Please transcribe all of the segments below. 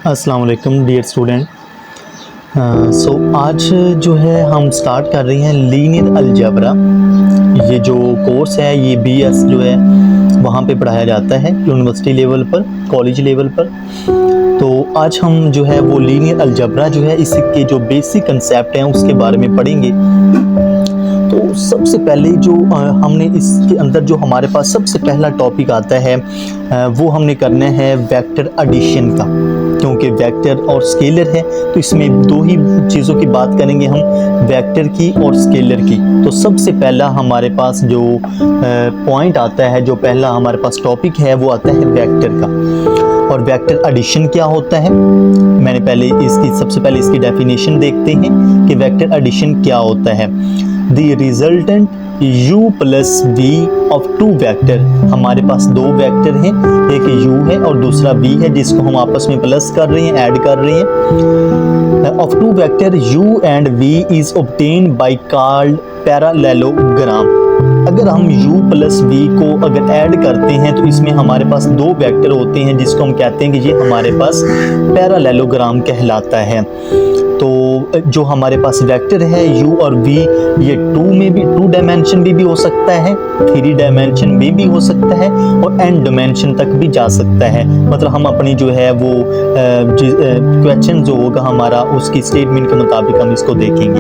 अस्सलाम वालेकुम dear student. आज जो है हम स्टार्ट कर रहे हैं लीनियर अलजेब्रा। ये जो कोर्स है ये बीएस जो है वहाँ पे पढ़ाया जाता है यूनिवर्सिटी लेवल पर, कॉलेज लेवल पर। तो आज हम जो है वो लीनियर अलजेब्रा जो है इसके जो बेसिक कंसेप्ट हैं उसके बारे में पढ़ेंगे। तो सबसे पहले जो हमने इसके अंदर जो हमारे पास सबसे पहला टॉपिक आता है वो हमने करना है वेक्टर एडिशन का, क्योंकि वेक्टर और स्केलर है तो इसमें दो ही चीज़ों की बात करेंगे हम, वेक्टर की और स्केलर की। तो सबसे पहला हमारे पास जो पॉइंट आता है, जो पहला हमारे पास टॉपिक है वो आता है वेक्टर का। और वेक्टर एडिशन क्या होता है, मैंने पहले सबसे पहले इसकी डेफिनेशन देखते हैं कि वेक्टर एडिशन क्या होता है। The resultant u plus v of two vector, हमारे पास दो वेक्टर हैं, एक u है और दूसरा v है जिसको हम आपस में प्लस कर रहे हैं, ऐड कर रहे हैं। Of two vector u and v is obtained by called parallelogram. अगर हम u प्लस v को अगर ऐड करते हैं तो इसमें हमारे पास दो वेक्टर होते हैं जिसको हम कहते हैं कि ये हमारे पास पैरेललोग्राम कहलाता है। तो जो हमारे पास वेक्टर है u और v, ये टू डायमेंशन में भी हो सकता है, 3 डायमेंशन में भी हो सकता है और n डायमेंशन तक भी जा सकता है। मतलब हम अपनी जो है वो क्वेश्चन जो होगा हमारा उसकी स्टेटमेंट के मुताबिक हम इसको देखेंगे।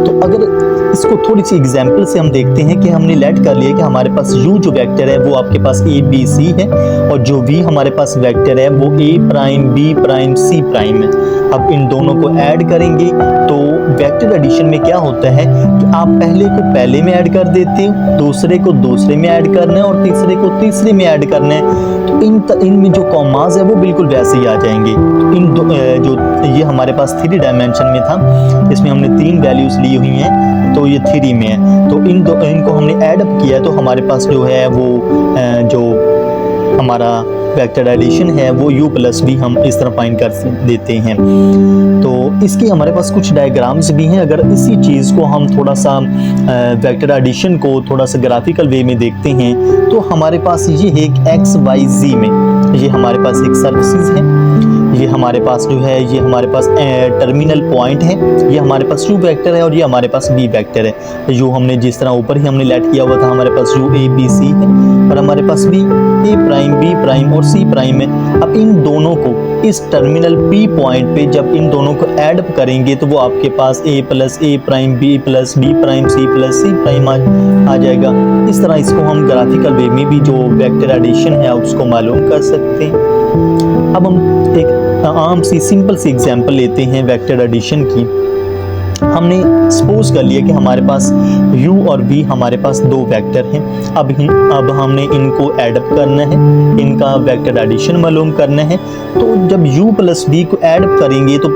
तो अगर इसको थोड़ी सी एग्जांपल से हम देखते हैं कि हमने लेट कर लिया कि हमारे पास u जो वेक्टर है वो आपके पास a b c है और जो v हमारे पास वेक्टर है वो a prime b prime c prime है। अब इन दोनों को ऐड करेंगे तो वेक्टर एडिशन में क्या होता है कि आप पहले को पहले में ऐड कर देते हो, दूसरे को दूसरे में ऐड करना है और तीसरे को तीसरे में ऐड करना है। तो इनमें जो कॉमाज है वो बिल्कुल वैसे ही आ जाएंगे। तो जो ये हमारे पास 3 डायमेंशन में था, इसमें हमने 3 वैल्यूज ली हुई हैं तो ये 3 में है। तो इनको हमने ऐड अप किया तो हमारे पास जो है वो जो हमारा वेक्टर एडिशन है वो u प्लस v हम इस तरह फाइंड कर देते हैं। तो इसकी हमारे पास कुछ डायग्राम्स भी हैं। अगर इसी चीज़ को हम थोड़ा सा वेक्टर एडिशन को थोड़ा सा ग्राफिकल वे में देखते हैं तो हमारे पास ये है एक एक्स वाई जी में, ये हमारे पास एक सर्विसेज है, ये हमारे पास जो है ये हमारे पास टर्मिनल पॉइंट है, ये हमारे पास u वेक्टर है और ये हमारे पास v वेक्टर है। u हमने जिस तरह ऊपर ही हमने लेट किया हुआ था, हमारे पास u a b c है और हमारे पास v a prime b prime और c प्राइम है। अब इन दोनों को इस टर्मिनल p पॉइंट पे जब इन दोनों को ऐड अप करेंगे तो वो आपके पास a plus a prime b plus b prime c plus c prime आ जाएगा। इस तरह इसको हम ग्राफिकल वे में भी जो वेक्टर एडिशन है उसको मालूम कर सकते हैं। अब हम एक आम सी सिंपल सी एग्जांपल लेते हैं वेक्टर एडिशन की। हमने सपोज कर लिया कि हमारे पास u और v हमारे पास दो वेक्टर हैं। अब हमने इनको ऐड अप करना है, इनका वेक्टर एडिशन मालूम करना है। तो जब u प्लस v को ऐड अप करेंगे तो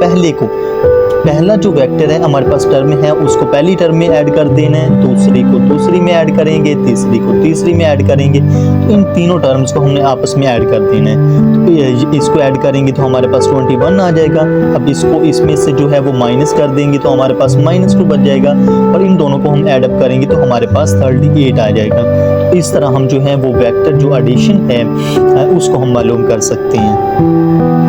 पहला जो वेक्टर है हमारे पास टर्म है उसको पहली टर्म में ऐड कर देना है, दूसरी को दूसरी में ऐड करेंगे, तीसरी को तीसरी में ऐड करेंगे। तो इन तीनों टर्म्स को हमने आपस में ऐड कर देना है। तो इसको ऐड करेंगे तो हमारे पास 21 आ जाएगा। अब इसको इसमें से जो है वो माइनस कर देंगे तो हमारे पास -2 बच जाएगा और इन दोनों को हम ऐड अप करेंगे तो हमारे पास 38 आ जाएगा। तो इस तरह हम जो है वो वेक्टर जो एडिशन है उसको हम मालूम कर सकते हैं।